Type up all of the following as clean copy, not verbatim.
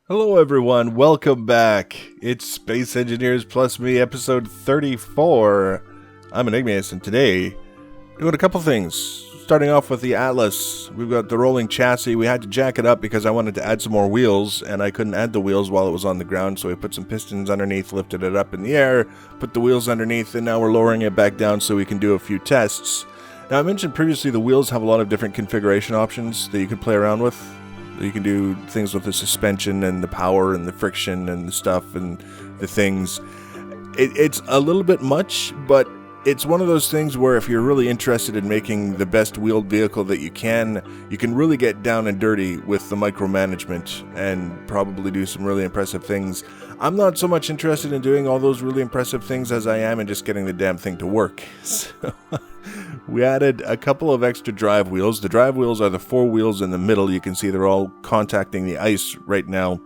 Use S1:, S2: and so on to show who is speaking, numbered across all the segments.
S1: Hello everyone, welcome back. It's Space Engineers Plus Me, episode 34. I'm Enigmaeus, and today, doing a couple things. Starting off with the Atlas, we've got the rolling chassis. We had to jack it up because I wanted to add some more wheels, and I couldn't add the wheels while it was on the ground, so we put some pistons underneath, lifted it up in the air, put the wheels underneath, and now we're lowering it back down so we can do a few tests. Now, I mentioned previously the wheels have a lot of different configuration options that you can play around with. You can do things with the suspension and the power and the friction and the stuff and the things. It's a little bit much, but it's one of those things where if you're really interested in making the best wheeled vehicle that you can really get down and dirty with the micromanagement and probably do some really impressive things. I'm not so much interested in doing all those really impressive things as I am in just getting the damn thing to work. So we added a couple of extra drive wheels. The drive wheels are the four wheels in the middle. You can see they're all contacting the ice right now.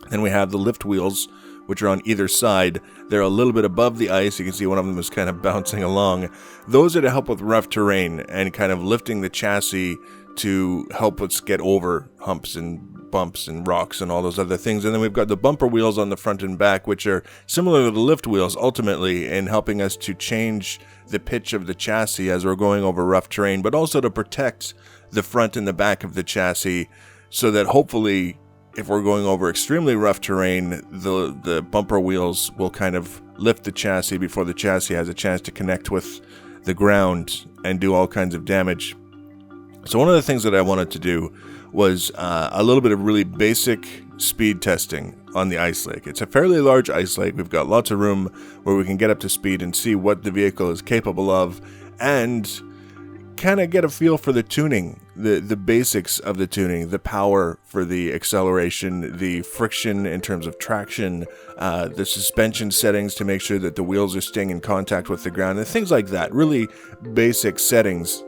S1: Then we have the lift wheels, which are on either side. They're a little bit above the ice. You can see one of them is kind of bouncing along. Those are to help with rough terrain and kind of lifting the chassis to help us get over humps and bumps and rocks and all those other things. And then we've got the bumper wheels on the front and back, which are similar to the lift wheels ultimately in helping us to change the pitch of the chassis as we're going over rough terrain, but also to protect the front and the back of the chassis so that hopefully if we're going over extremely rough terrain, the bumper wheels will kind of lift the chassis before the chassis has a chance to connect with the ground and do all kinds of damage. So one of the things that I wanted to do was a little bit of really basic speed testing on the ice lake. It's a fairly large ice lake. We've got lots of room where we can get up to speed and see what the vehicle is capable of and kind of get a feel for the tuning, the basics of the tuning, the power for the acceleration, the friction in terms of traction, the suspension settings to make sure that the wheels are staying in contact with the ground, and things like that. Really basic settings.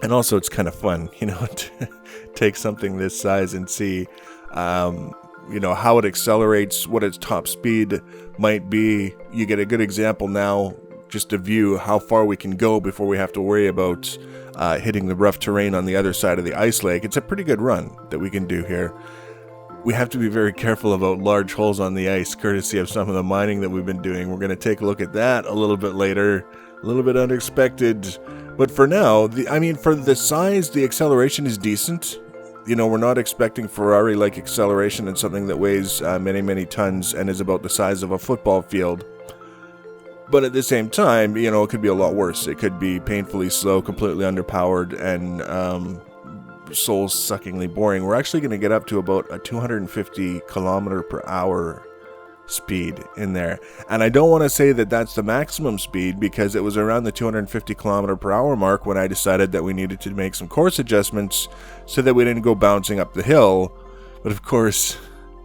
S1: And also it's kind of fun, to take something this size and see, how it accelerates, what its top speed might be. You get a good example now, just to view how far we can go before we have to worry about hitting the rough terrain on the other side of the ice lake. It's a pretty good run that we can do here. We have to be very careful about large holes on the ice, courtesy of some of the mining that we've been doing. We're going to take a look at that a little bit later. A little bit unexpected. But for now, for the size, the acceleration is decent. We're not expecting Ferrari-like acceleration in something that weighs many, many tons and is about the size of a football field. But at the same time, it could be a lot worse. It could be painfully slow, completely underpowered, and soul-suckingly boring. We're actually going to get up to about a 250 kilometer per hour speed in there. And I don't want to say that that's the maximum speed because it was around the 250 kilometer per hour mark when I decided that we needed to make some course adjustments so that we didn't go bouncing up the hill. But of course,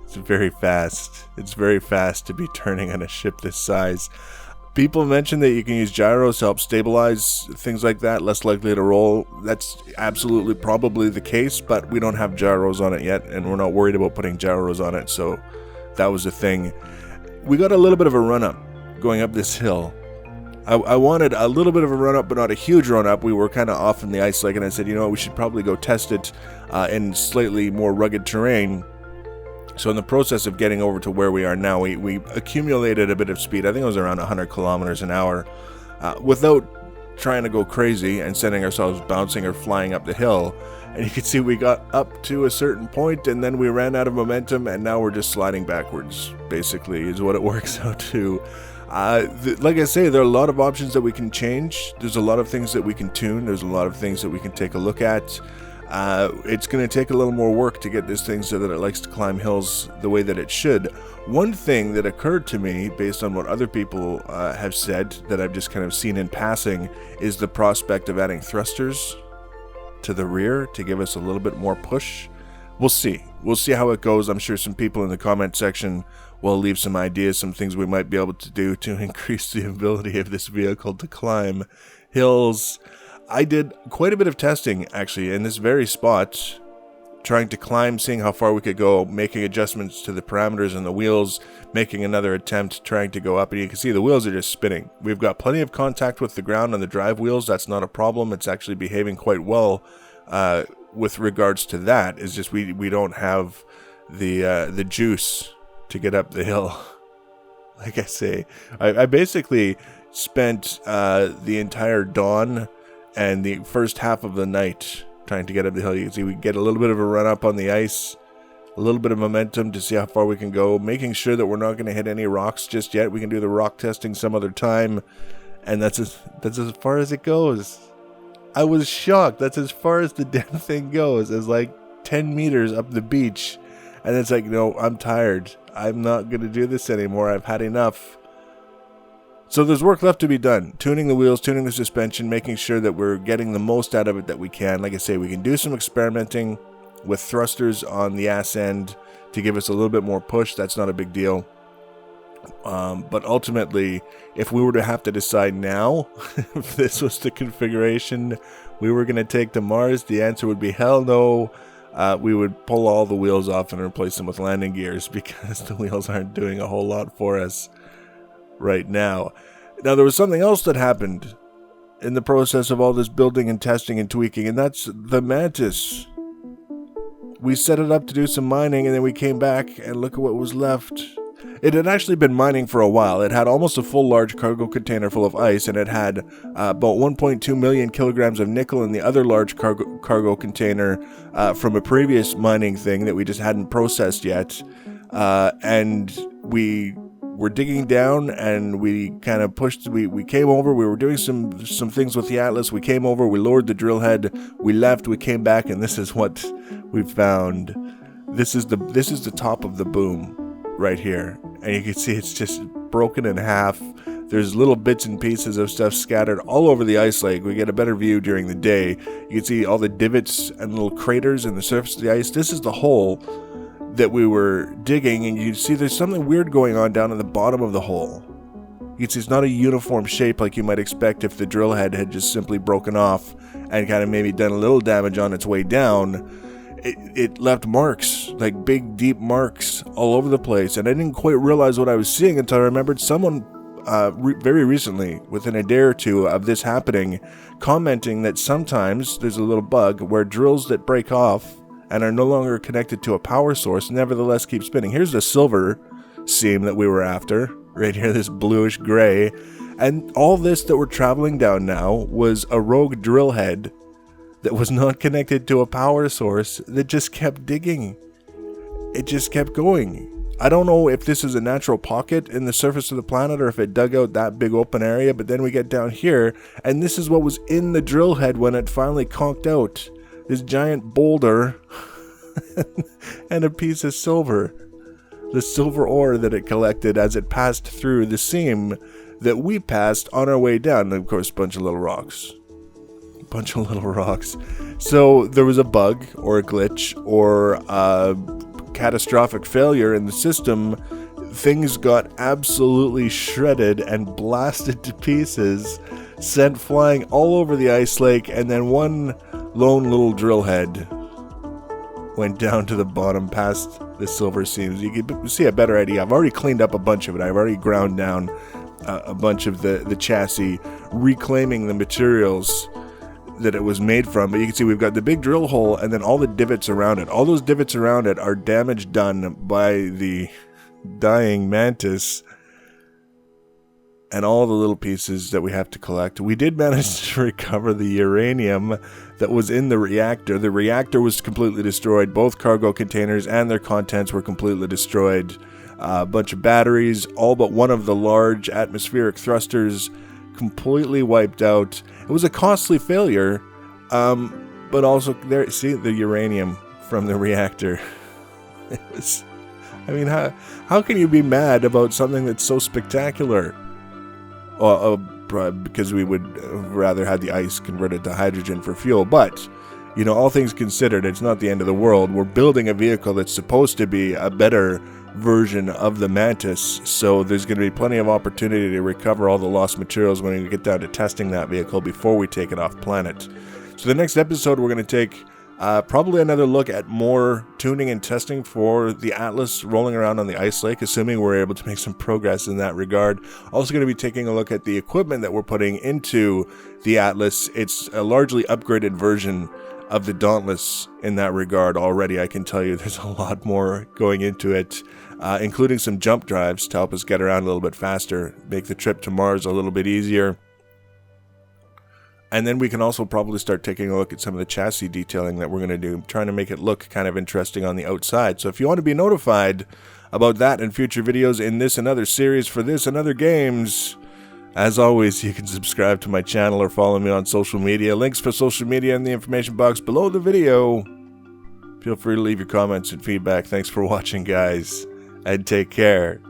S1: it's very fast. It's very fast to be turning on a ship this size. People mention that you can use gyros to help stabilize things like that, less likely to roll. That's absolutely probably the case, but we don't have gyros on it yet, and we're not worried about putting gyros on it, so that was the thing. We got a little bit of a run-up going up this hill. I wanted a little bit of a run-up, but not a huge run-up. We were kind of off in the ice lake, and I said, we should probably go test it in slightly more rugged terrain. So in the process of getting over to where we are now, we accumulated a bit of speed. I think it was around 100 kilometers an hour without trying to go crazy and sending ourselves bouncing or flying up the hill. And you can see we got up to a certain point and then we ran out of momentum and now we're just sliding backwards, basically, is what it works out to. Like I say, there are a lot of options that we can change. There's a lot of things that we can tune. There's a lot of things that we can take a look at. It's going to take a little more work to get this thing so that it likes to climb hills the way that it should. One thing that occurred to me, based on what other people have said, that I've just kind of seen in passing, is the prospect of adding thrusters to the rear to give us a little bit more push. We'll see. We'll see how it goes. I'm sure some people in the comment section will leave some ideas, some things we might be able to do to increase the ability of this vehicle to climb hills. I did quite a bit of testing, actually, in this very spot, trying to climb, seeing how far we could go, making adjustments to the parameters and the wheels, making another attempt, trying to go up, and you can see the wheels are just spinning. We've got plenty of contact with the ground on the drive wheels. That's not a problem. It's actually behaving quite well with regards to that. It's just we don't have the juice to get up the hill. Like I say, I basically spent the entire dawn and the first half of the night trying to get up the hill. You can see we get a little bit of a run up on the ice, a little bit of momentum to see how far we can go, making sure that we're not going to hit any rocks just yet. We can do the rock testing some other time, and that's as far as it goes. I was shocked. That's as far as the damn thing goes, as like 10 meters up the beach. And it's like, no, I'm tired. I'm not going to do this anymore. I've had enough. So there's work left to be done. Tuning the wheels, tuning the suspension, making sure that we're getting the most out of it that we can. Like I say, we can do some experimenting with thrusters on the ass end to give us a little bit more push. That's not a big deal. But ultimately, if we were to have to decide now, if this was the configuration we were going to take to Mars, the answer would be hell no. We would pull all the wheels off and replace them with landing gears because the wheels aren't doing a whole lot for us right now. Now, there was something else that happened in the process of all this building and testing and tweaking, and that's the Mantis. We set it up to do some mining, and then we came back, and look at what was left. It had actually been mining for a while. It had almost a full large cargo container full of ice, and it had about 1.2 million kilograms of nickel in the other large cargo container from a previous mining thing that we just hadn't processed yet. And we were digging down, and we kind of pushed. We came over. We were doing some things with the Atlas. We came over. We lowered the drill head. We left. We came back, and this is what we found. This is the top of the boom right here, and you can see it's just broken in half. There's little bits and pieces of stuff scattered all over the ice lake. We get a better view during the day. You can see all the divots and little craters in the surface of the ice. This is the hole that we were digging, and you can see there's something weird going on down at the bottom of the hole. You can see it's not a uniform shape like you might expect if the drill head had just simply broken off and kind of maybe done a little damage on its way down. It left marks, like big, deep marks all over the place, and I didn't quite realize what I was seeing until I remembered someone very recently, within a day or two of this happening, commenting that sometimes there's a little bug where drills that break off and are no longer connected to a power source nevertheless keep spinning. Here's the silver seam that we were after, right here, this bluish gray, and all this that we're traveling down now was a rogue drill head that was not connected to a power source that just kept digging. It just kept going. I don't know if this is a natural pocket in the surface of the planet or if it dug out that big open area, but then we get down here, and this is what was in the drill head when it finally conked out. This giant boulder and a piece of silver. The silver ore that it collected as it passed through the seam that we passed on our way down. And of course, a bunch of little rocks. So there was a bug or a glitch or a catastrophic failure in the system. Things got absolutely shredded and blasted to pieces, sent flying all over the ice lake, and then one lone little drill head went down to the bottom past the silver seams. You can see a better idea. I've already cleaned up a bunch of it. I've already ground down a bunch of the chassis, reclaiming the materials that it was made from. But you can see we've got the big drill hole and then all the divots around it. All those divots around it are damage done by the dying Mantis and all the little pieces that we have to collect. We did manage to recover the uranium that was in the reactor. The reactor was completely destroyed. Both cargo containers and their contents were completely destroyed. A bunch of batteries, all but one of the large atmospheric thrusters completely wiped out. It was a costly failure, but also there. See the uranium from the reactor. It was. I mean, how can you be mad about something that's so spectacular? Because we would rather have the ice converted to hydrogen for fuel. But, you know, all things considered, it's not the end of the world. We're building a vehicle that's supposed to be a better version of the Mantis, so there's going to be plenty of opportunity to recover all the lost materials when we get down to testing that vehicle before we take it off planet. So the next episode, we're going to take probably another look at more tuning and testing for the Atlas rolling around on the ice lake, assuming we're able to make some progress in that regard. Also going to be taking a look at the equipment that we're putting into the Atlas. It's a largely upgraded version of the Dauntless in that regard already. I can tell you there's a lot more going into it, including some jump drives to help us get around a little bit faster, make the trip to Mars a little bit easier. And then we can also probably start taking a look at some of the chassis detailing that we're going to do, trying to make it look kind of interesting on the outside. So if you want to be notified about that and future videos in this and other series for this and other games, as always, you can subscribe to my channel or follow me on social media. Links for social media in the information box below the video. Feel free to leave your comments and feedback. Thanks for watching, guys, and take care.